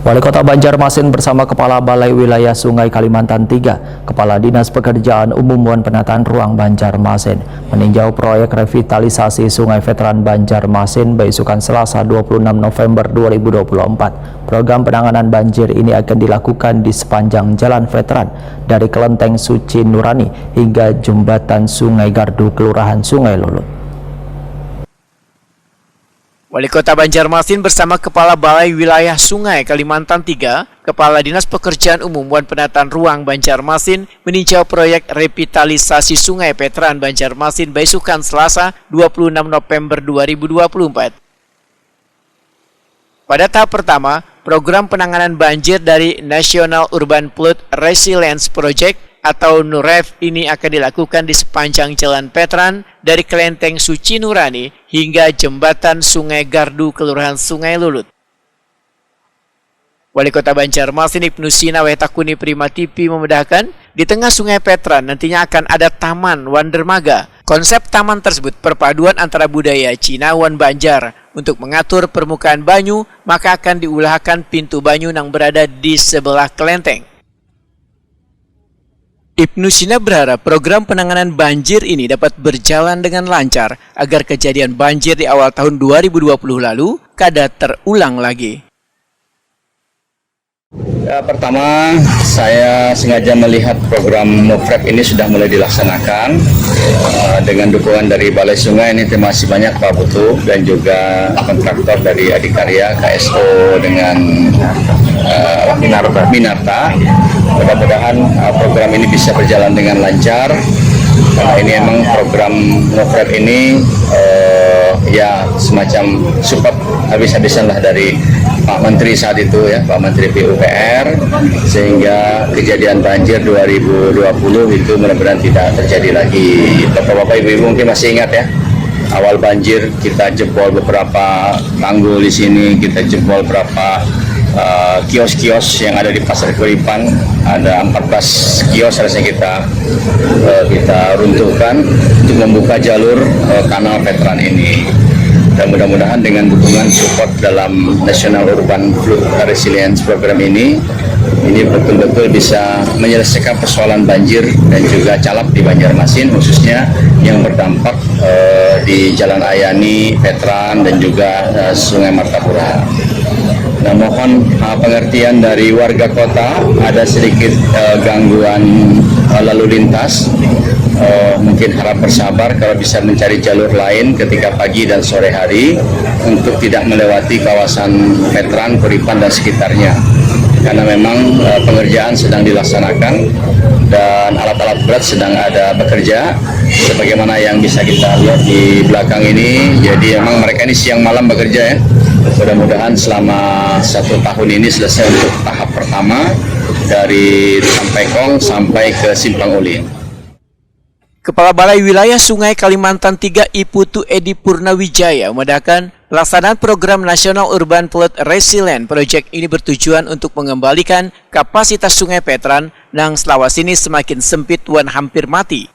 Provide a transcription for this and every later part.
Wali Kota Banjarmasin bersama Kepala Balai Wilayah Sungai Kalimantan III, Kepala Dinas Pekerjaan Umum dan Penataan Ruang Banjarmasin meninjau proyek revitalisasi Sungai Veteran Banjarmasin beisukan Selasa 26 November 2024. Program penanganan banjir ini akan dilakukan di sepanjang Jalan Veteran dari Kelenteng Suci Nurani hingga Jembatan Sungai Gardu Kelurahan Sungai Lulut. Wali Kota Banjarmasin bersama Kepala Balai Wilayah Sungai Kalimantan III, Kepala Dinas Pekerjaan Umum dan Penataan Ruang Banjarmasin meninjau proyek revitalisasi Sungai Veteran Banjarmasin beisukan Selasa 26 November 2024. Pada tahap pertama, program penanganan banjir dari National Urban Flood Resilience Project atau NUREF ini akan dilakukan di sepanjang Jalan Veteran dari Kelenteng Suci Nurani hingga Jembatan Sungai Gardu Kelurahan Sungai Lulut. Wali Kota Banjarmasin Ibnu Sina Wetakuni Prima TV memudahkan, di tengah Sungai Veteran nantinya akan ada Taman Wan Dermaga. Konsep taman tersebut perpaduan antara budaya Cina Wan Banjar. Untuk mengatur permukaan banyu, maka akan diulahkan pintu banyu yang berada di sebelah kelenteng. Ibnu Sina berharap program penanganan banjir ini dapat berjalan dengan lancar agar kejadian banjir di awal tahun 2020 lalu kada terulang lagi. Pertama, saya sengaja melihat program NUREF ini sudah mulai dilaksanakan dengan dukungan dari Balai Sungai. Ini masih banyak Pak Putu dan juga kontraktor dari Adikarya, KSO dengan Minarta. Mudah-mudahan program ini bisa berjalan dengan lancar. Karena ini memang program NUREF ini ya semacam support habis-habisan lah dari Pak Menteri saat itu ya, Pak Menteri PUPR, sehingga kejadian banjir 2020 itu mudah-mudahan tidak terjadi lagi. Bapak-bapak, ibu-ibu mungkin masih ingat ya, awal banjir kita jebol beberapa tanggul di sini, kita jebol beberapa kios-kios yang ada di Pasar Kuripan, ada 14 kios rasanya kita runtuhkan untuk membuka jalur kanal veteran ini. Dan mudah-mudahan dengan dukungan support dalam National Urban Flood Resilience Program ini betul-betul bisa menyelesaikan persoalan banjir dan juga calap di Banjarmasin, khususnya yang berdampak di Jalan Ayani, Veteran, dan juga Sungai Martapura. Nah, mohon pengertian dari warga kota, ada sedikit gangguan lalu lintas. Mungkin harap bersabar kalau bisa mencari jalur lain ketika pagi dan sore hari untuk tidak melewati kawasan Veteran, Kuripan, dan sekitarnya. Karena memang pengerjaan sedang dilaksanakan dan alat-alat berat sedang ada bekerja sebagaimana yang bisa kita lihat di belakang ini. Jadi memang mereka ini siang malam bekerja ya. Mudah-mudahan selama 1 tahun ini selesai untuk tahap pertama dari Sampekong sampai ke Simpang Ulin. Kepala Balai Wilayah Sungai Kalimantan III Iputu Edi Purnawijaya memudahkan pelaksanaan program National Urban Flood Resilience Project ini bertujuan untuk mengembalikan kapasitas Sungai Veteran yang selawas ini semakin sempit dan hampir mati.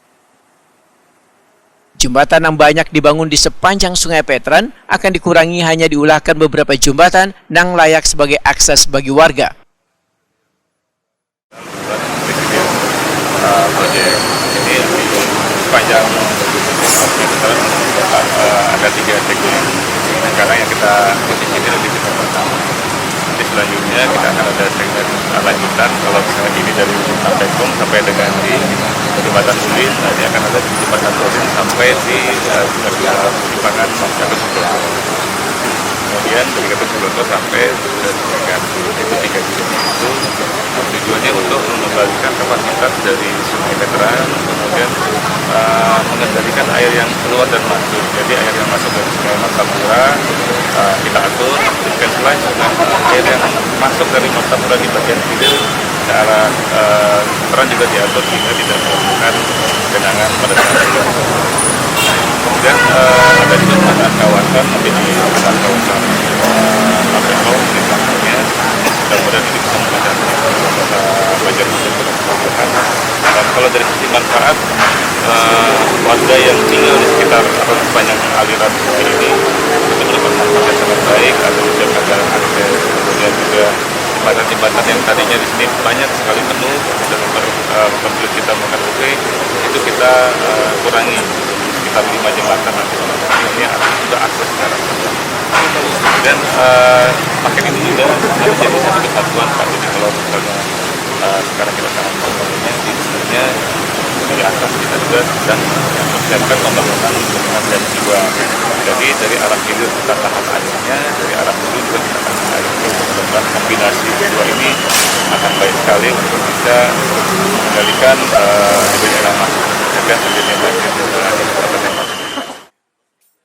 Jembatan yang banyak dibangun di sepanjang Sungai Veteran akan dikurangi, hanya diulahkan beberapa jembatan yang layak sebagai akses bagi warga. Sepanjang Veteran ada 3 segmen. Sekarang yang kita posisi ini lebih ke pertama. Nanti selanjutnya kita akan ada segmen lanjutan. Kalau misalnya ini dari Sampekong sampai dengan di Jembatan Ulin, nanti akan ada di Jembatan Ulin sampai di Simpangan Gatot Subroto. Kemudian dari Gatot Subroto sampai ke Sungai Gardu. Itu 3 segmen itu tujuannya untuk mengembalikan kapasitas dari Sungai Veteran, kemudian mengendalikan air yang keluar dan masuk. Jadi air yang masuk dari Sungai Martapura kita atur, dan selanjutnya air yang masuk dari Martapura di bagian hilir ke arah Veteran juga diatur sehingga tidak menimbulkan genangan pada saat itu. Kemudian ada juga penataan kawasan, nanti di penataan kawasan Sampekong di belakangnya. Mudah-mudahan ini bisa memudahkan Banjarmasin untuk melakukan. Dan kalau dari sisi manfaat, warga yang tinggal di sekitar atau sepanjang aliran sungai ini itu mendapat manfaat yang sangat baik. Ada juga akses, kemudian juga jembatan yang tadinya di sini banyak sekali penuh dan mempersulit kita melakukan OTW, itu kita kurangi sekitar 5 jembatan nanti. Ini sudah akses sekarang. Dan paket ini juga menjadi satu kesatuan Pak. Jadi kalau misalnya sekarang kita sangat membangunnya, di sebenarnya di atas kita juga sedang mempersiapkan pembangunan bendungan dan jiwa. Jadi dari arah hilir kita tahan airnya, dari arah hulu juga kita tahan airnya. Dan kombinasi dua ini akan baik sekali untuk bisa mengendalikan yang masuk dan terjadinya banjir di Kabupaten Masin.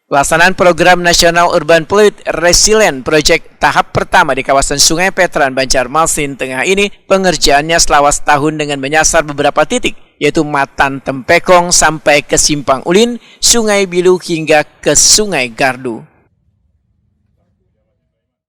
Pelaksanaan program nasional Urban Fluid Resilient Project tahap pertama di kawasan Sungai Veteran Banjarmasin Tengah ini pengerjaannya selama setahun dengan menyasar beberapa titik, yaitu Matan Tempekong sampai ke Simpang Ulin, Sungai Bilu hingga ke Sungai Gardu.